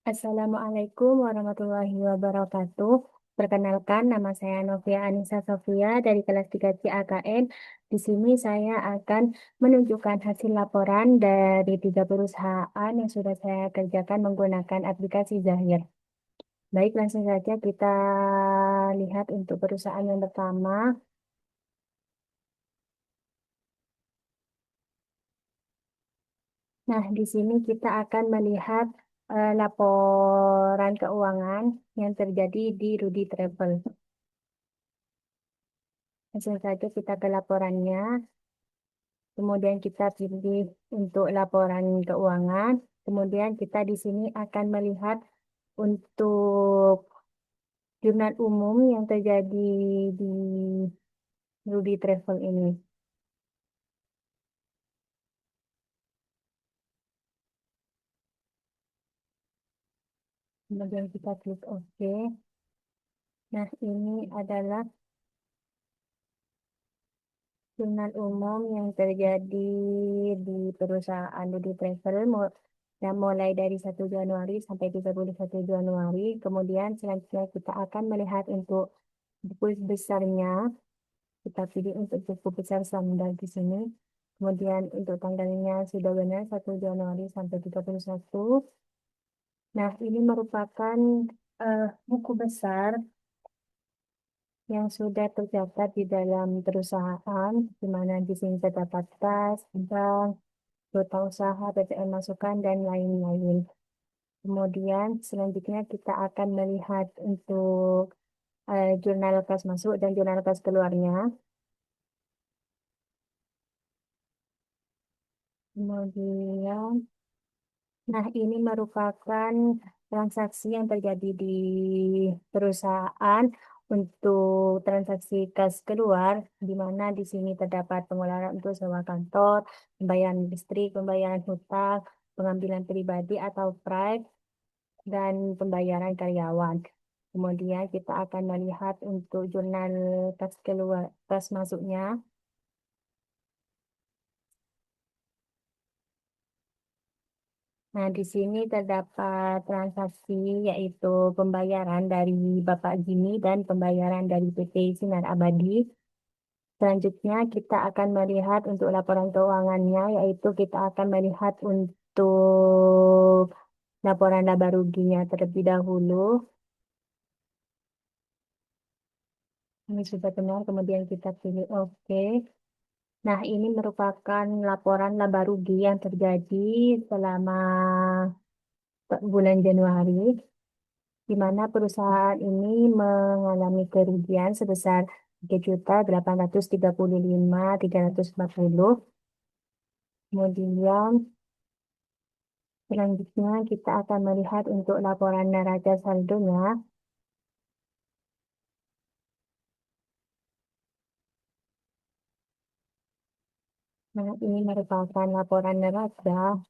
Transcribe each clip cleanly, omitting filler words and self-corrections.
Assalamualaikum warahmatullahi wabarakatuh. Perkenalkan, nama saya Novia Anissa Sofia dari kelas 3C AKN. Di sini saya akan menunjukkan hasil laporan dari 3 perusahaan yang sudah saya kerjakan menggunakan aplikasi Zahir. Baik, langsung saja kita lihat untuk perusahaan yang pertama. Nah, di sini kita akan melihat laporan keuangan yang terjadi di Rudy Travel. Langsung saja kita ke laporannya. Kemudian kita pilih untuk laporan keuangan. Kemudian kita di sini akan melihat untuk jurnal umum yang terjadi di Ruby Travel ini. Kemudian kita klik OK. Nah, ini adalah jurnal umum yang terjadi di perusahaan Rudy Travel yang mulai dari 1 Januari sampai 31 Januari. Kemudian selanjutnya kita akan melihat untuk buku besarnya. Kita pilih untuk buku besar standar di sini. Kemudian untuk tanggalnya sudah benar 1 Januari sampai 31. Nah, ini merupakan buku besar yang sudah tercatat di dalam perusahaan, di mana di sini terdapat kas, bank, nota usaha, BPM masukan, dan lain-lain. Kemudian selanjutnya kita akan melihat untuk jurnal kas masuk dan jurnal kas keluarnya. Kemudian, nah ini merupakan transaksi yang terjadi di perusahaan untuk transaksi kas keluar, di mana di sini terdapat pengeluaran untuk sewa kantor, pembayaran listrik, pembayaran hutang, pengambilan pribadi atau private, dan pembayaran karyawan. Kemudian kita akan melihat untuk jurnal kas keluar, kas masuknya. Nah, di sini terdapat transaksi yaitu pembayaran dari Bapak Jimmy dan pembayaran dari PT Sinar Abadi. Selanjutnya kita akan melihat untuk laporan keuangannya yaitu kita akan melihat untuk laporan laba ruginya terlebih dahulu. Ini sudah benar, kemudian kita pilih OK. Nah, ini merupakan laporan laba rugi yang terjadi selama bulan Januari, di mana perusahaan ini mengalami kerugian sebesar 3.835.340. Kemudian selanjutnya kita akan melihat untuk laporan neraca saldonya. Nah, ini merupakan laporan neraca,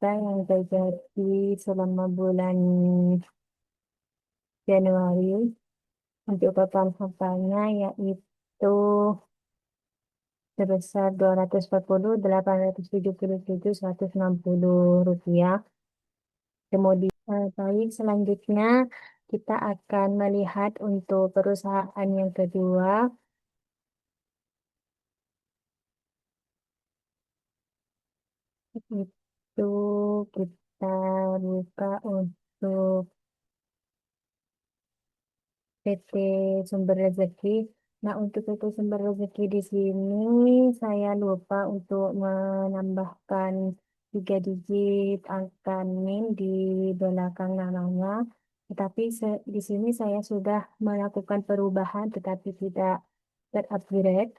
yang terjadi selama bulan Januari. Untuk total hartanya yaitu sebesar 240.877.160 rupiah. Kemudian baik, selanjutnya kita akan melihat untuk perusahaan yang kedua, itu kita buka untuk PT Sumber Rezeki. Nah, untuk PT Sumber Rezeki di sini saya lupa untuk menambahkan 3 digit angka NIM di belakang namanya. Tetapi di sini saya sudah melakukan perubahan tetapi tidak terupgrade.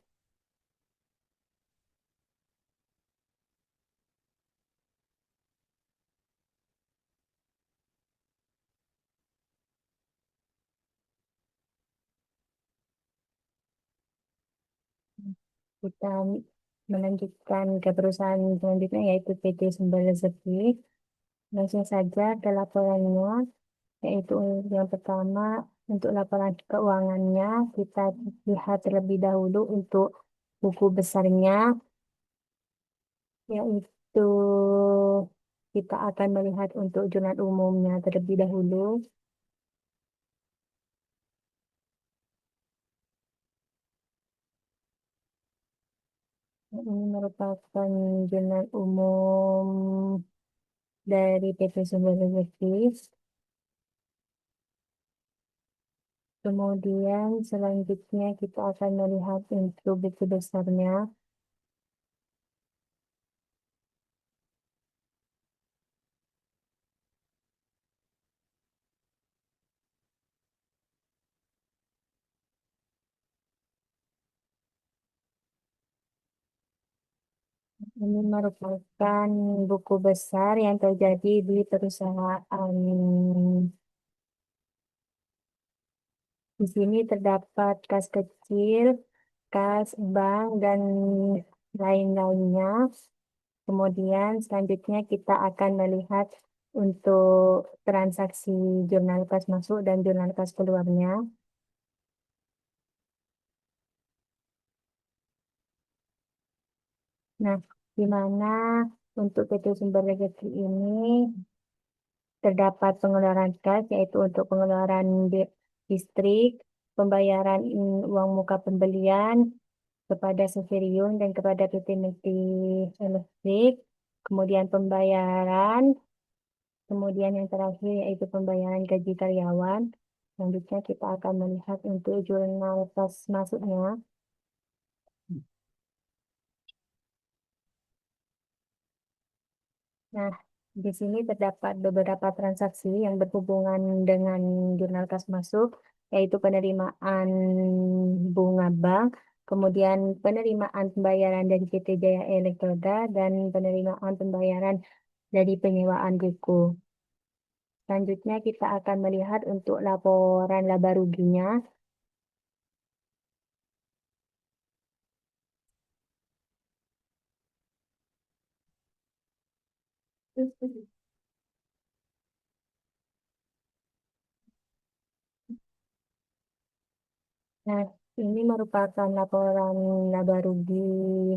Kita melanjutkan ke perusahaan selanjutnya yaitu PT Sumber Rezeki. Langsung saja ke laporannya, yaitu yang pertama untuk laporan keuangannya kita lihat terlebih dahulu untuk buku besarnya. yaitu kita akan melihat untuk jurnal umumnya terlebih dahulu. Ini merupakan jurnal umum dari PT Sumber Logistik. Kemudian selanjutnya kita akan melihat untuk buku besarnya. Ini merupakan buku besar yang terjadi di perusahaan. Di sini terdapat kas kecil, kas bank, dan lain-lainnya. Kemudian selanjutnya kita akan melihat untuk transaksi jurnal kas masuk dan jurnal kas keluarnya. Nah, di mana untuk PT Sumber Rezeki ini terdapat pengeluaran kas, yaitu untuk pengeluaran listrik, pembayaran uang muka pembelian kepada Suferion dan kepada PT Meti Elektrik, kemudian pembayaran, kemudian yang terakhir yaitu pembayaran gaji karyawan. Selanjutnya kita akan melihat untuk jurnal kas masuknya. Nah, di sini terdapat beberapa transaksi yang berhubungan dengan jurnal kas masuk, yaitu penerimaan bunga bank, kemudian penerimaan pembayaran dari PT Jaya Elektroda, dan penerimaan pembayaran dari penyewaan buku. Selanjutnya kita akan melihat untuk laporan laba ruginya. Nah, ini merupakan laporan laba rugi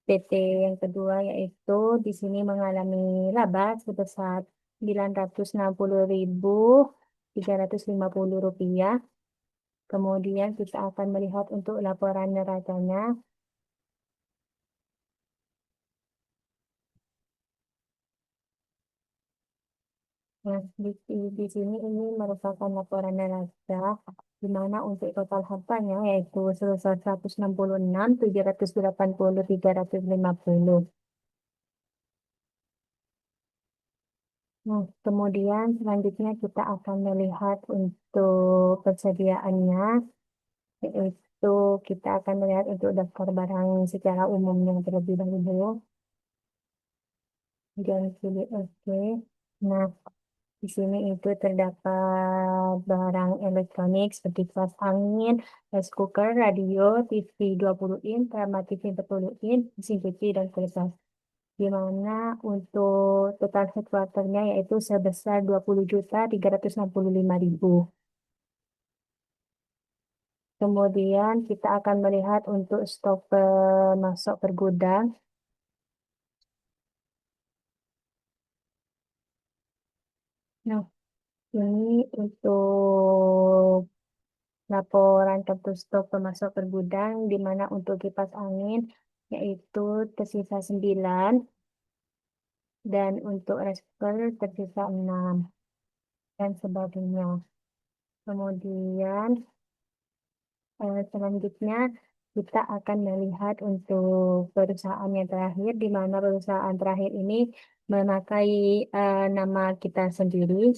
PT yang kedua, yaitu di sini mengalami laba sebesar 960.350 rupiah. Kemudian kita akan melihat untuk laporan neracanya. Nah, di sini ini merupakan laporan neraca, di mana untuk total hartanya yaitu sebesar 166.780.350. Nah, kemudian selanjutnya kita akan melihat untuk persediaannya, yaitu kita akan melihat untuk daftar barang secara umumnya terlebih dahulu. Jangan pilih oke. Nah, di sini itu terdapat barang elektronik seperti kipas angin, rice cooker, radio, TV 20 in, drama TV 40 in, mesin cuci, dan kulkas. Di mana untuk total headquarternya yaitu sebesar 20.365.000. Kemudian kita akan melihat untuk stok masuk per gudang. Nah, ini untuk laporan kartu stok pemasok per gudang, di mana untuk kipas angin yaitu tersisa 9 dan untuk resker tersisa 6 dan sebagainya. Kemudian selanjutnya kita akan melihat untuk perusahaan yang terakhir, di mana perusahaan terakhir ini memakai nama kita sendiri.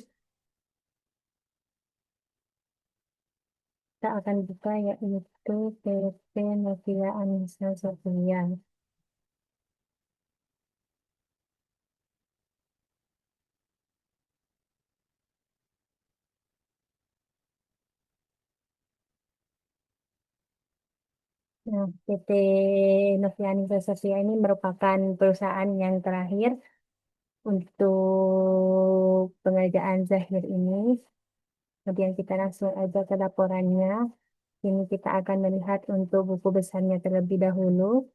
Kita akan buka yaitu PT Novia Anissa Sofia. Nah, PT Novianisa Sofia ini merupakan perusahaan yang terakhir untuk pengerjaan Zahir ini. Kemudian kita langsung aja ke laporannya. Ini kita akan melihat untuk buku besarnya terlebih dahulu.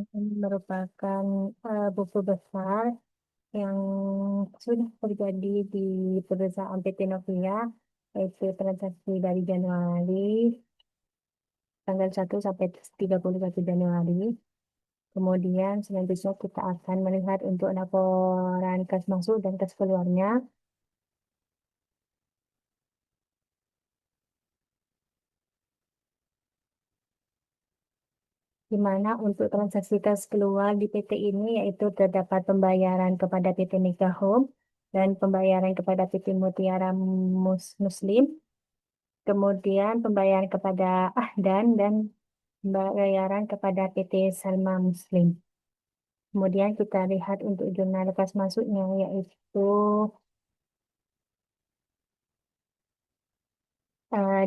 Ini merupakan buku besar yang sudah terjadi di perusahaan PT Novia, yaitu transaksi dari Januari tanggal 1 sampai 31 Januari. Kemudian selanjutnya kita akan melihat untuk laporan kas masuk dan kas keluarnya, di mana untuk transaksi kas keluar di PT ini yaitu terdapat pembayaran kepada PT Mega Home dan pembayaran kepada PT Mutiara Muslim, kemudian pembayaran kepada Ahdan dan pembayaran kepada PT Salma Muslim. Kemudian kita lihat untuk jurnal kas masuknya yaitu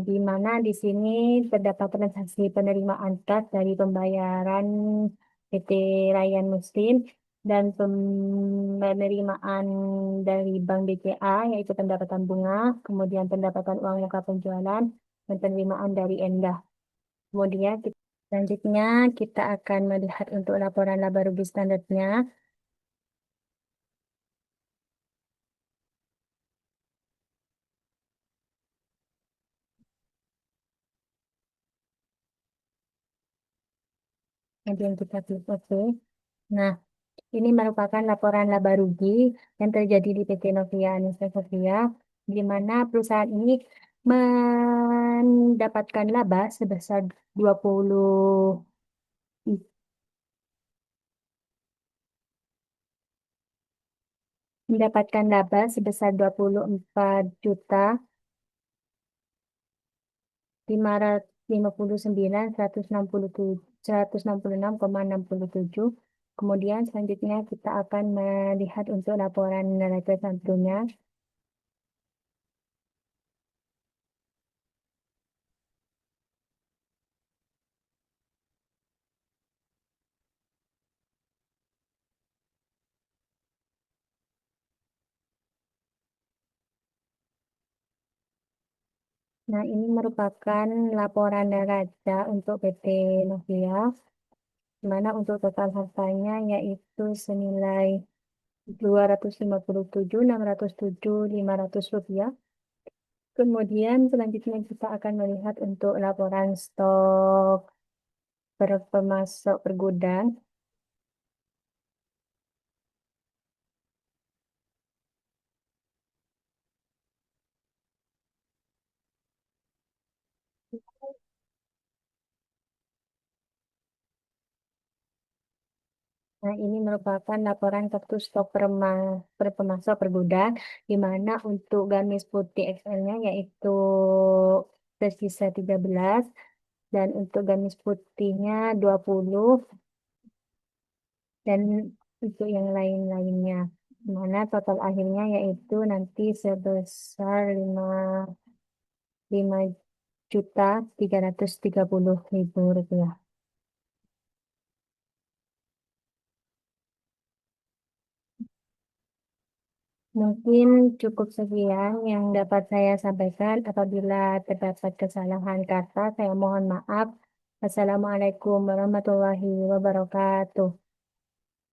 di mana di sini terdapat transaksi penerimaan kas dari pembayaran PT Rayyan Muslim dan penerimaan dari Bank BCA yaitu pendapatan bunga, kemudian pendapatan uang muka penjualan dan penerimaan dari Endah. Kemudian selanjutnya kita akan melihat untuk laporan laba rugi standarnya. Kemudian kita klik OK. Nah, ini merupakan laporan laba rugi yang terjadi di PT Novia Anesthetsia, di mana perusahaan ini mendapatkan laba sebesar 20 mendapatkan laba sebesar 24.559.166,67. Kemudian selanjutnya kita akan melihat untuk laporan neraca santunya. Nah, ini merupakan laporan neraca untuk PT Novia, di mana untuk total hartanya yaitu senilai 257.607.500 rupiah. Kemudian selanjutnya kita akan melihat untuk laporan stok per pemasok per gudang. Nah, ini merupakan laporan kartu stok per pemasok per gudang, di mana untuk gamis putih XL-nya yaitu tersisa 13, dan untuk gamis putihnya 20, dan untuk yang lain-lainnya. Di mana total akhirnya yaitu nanti sebesar 5.330.000 rupiah. Mungkin cukup sekian yang dapat saya sampaikan. Apabila terdapat kesalahan kata, saya mohon maaf. Assalamualaikum warahmatullahi wabarakatuh.